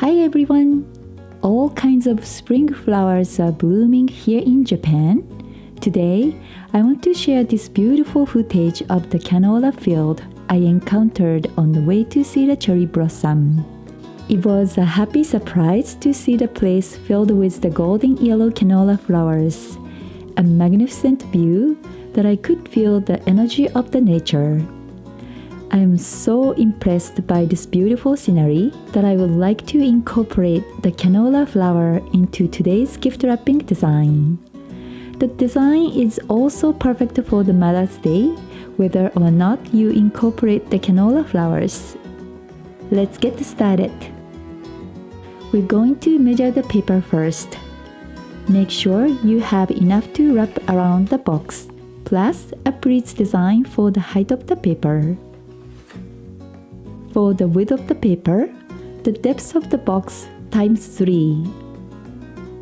Hi everyone! All kinds of spring flowers are blooming here in Japan. Today, I want to share this beautiful footage of the canola field I encountered on the way to see the cherry blossom. It was a happy surprise to see the place filled with the golden yellow canola flowers, a magnificent view that I could feel the energy of the nature. I am so impressed by this beautiful scenery that I would like to incorporate the canola flower into today's gift wrapping design. The design is also perfect for the Mother's Day, whether or not you incorporate the canola flowers. Let's get started. We're going to measure the paper first. Make sure you have enough to wrap around the box, plus a pleats design for the height of the paper. For the width of the paper, the depth of the box times 3,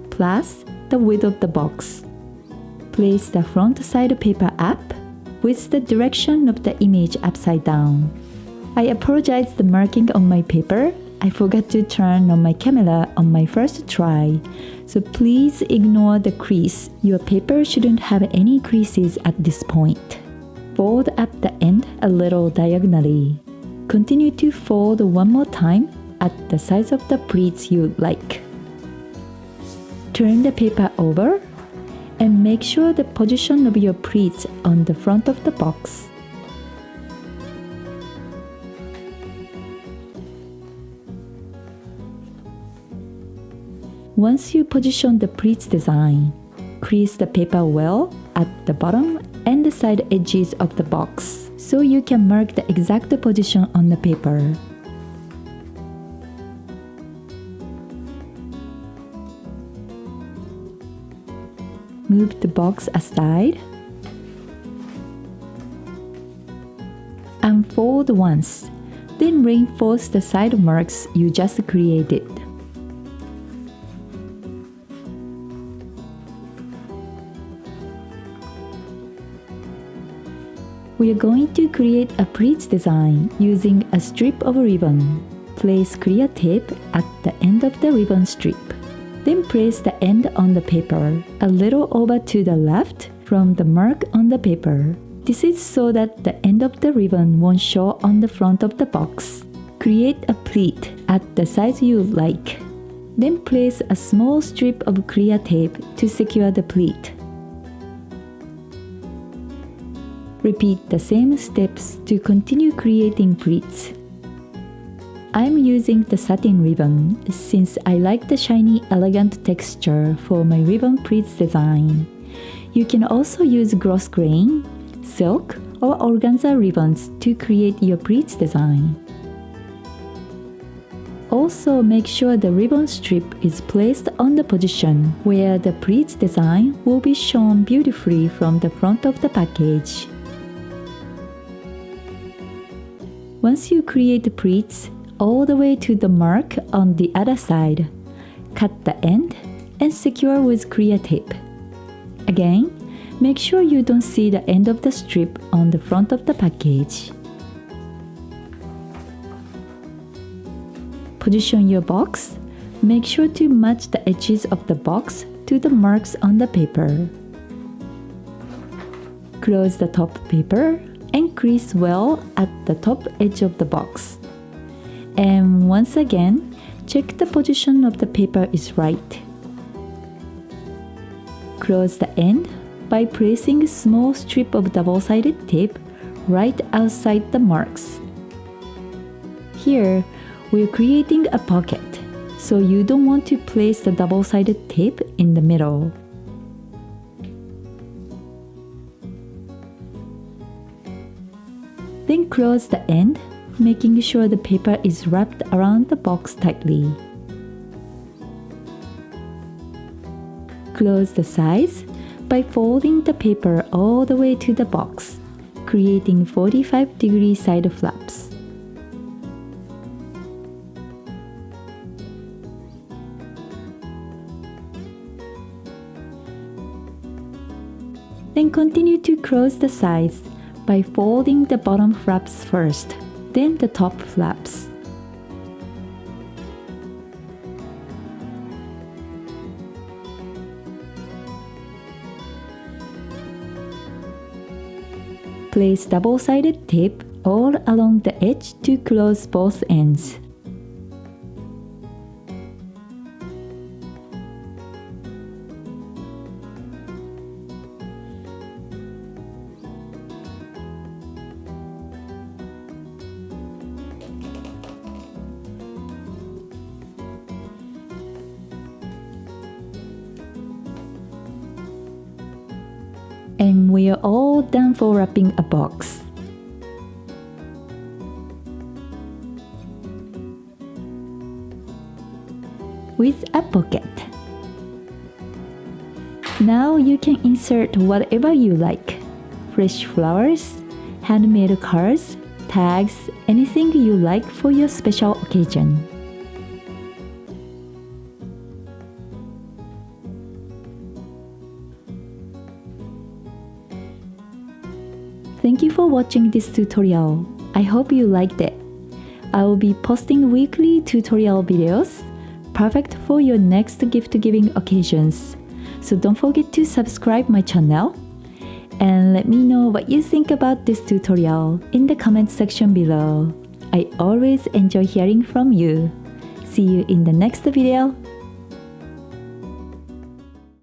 plus the width of the box. Place the front side paper up with the direction of the image upside down. I apologize the marking on my paper. I forgot to turn on my camera on my first try, so please ignore the crease. Your paper shouldn't have any creases at this point. Fold up the end a little diagonally. Continue to fold one more time at the size of the pleats you like. Turn the paper over and make sure the position of your pleats on the front of the box. Once you position the pleats design, crease the paper well at the bottom and the side edges of the box, so you can mark the exact position on the paper. Move the box aside. Unfold once, then reinforce the side marks you just created. We are going to create a pleats design using a strip of ribbon. Place clear tape at the end of the ribbon strip. Then place the end on the paper, a little over to the left from the mark on the paper. This is so that the end of the ribbon won't show on the front of the box. Create a pleat at the size you like. Then place a small strip of clear tape to secure the pleat. Repeat the same steps to continue creating pleats. I'm using the satin ribbon since I like the shiny, elegant texture for my ribbon pleats design. You can also use grosgrain, silk, or organza ribbons to create your pleats design. Also, make sure the ribbon strip is placed on the position where the pleats design will be shown beautifully from the front of the package. Once you create the pleats all the way to the mark on the other side, cut the end and secure with clear tape. Again, make sure you don't see the end of the strip on the front of the package. Position your box. Make sure to match the edges of the box to the marks on the paper. Close the top paper and crease well at the top edge of the box. And once again, check the position of the paper is right. Close the end by placing a small strip of double-sided tape right outside the marks. Here, we're creating a pocket, so you don't want to place the double-sided tape in the middle. Then close the end, making sure the paper is wrapped around the box tightly. Close the sides by folding the paper all the way to the box, creating 45-degree side flaps. Then continue to close the sides by folding the bottom flaps first, then the top flaps. Place double-sided tape all along the edge to close both ends. And we are all done for wrapping a box. With a pocket. Now you can insert whatever you like. Fresh flowers, handmade cards, tags, anything you like for your special occasion. Thank you for watching this tutorial. I hope you liked it. I will be posting weekly tutorial videos, perfect for your next gift-giving occasions. So don't forget to subscribe my channel and let me know what you think about this tutorial in the comment section below. I always enjoy hearing from you. See you in the next video.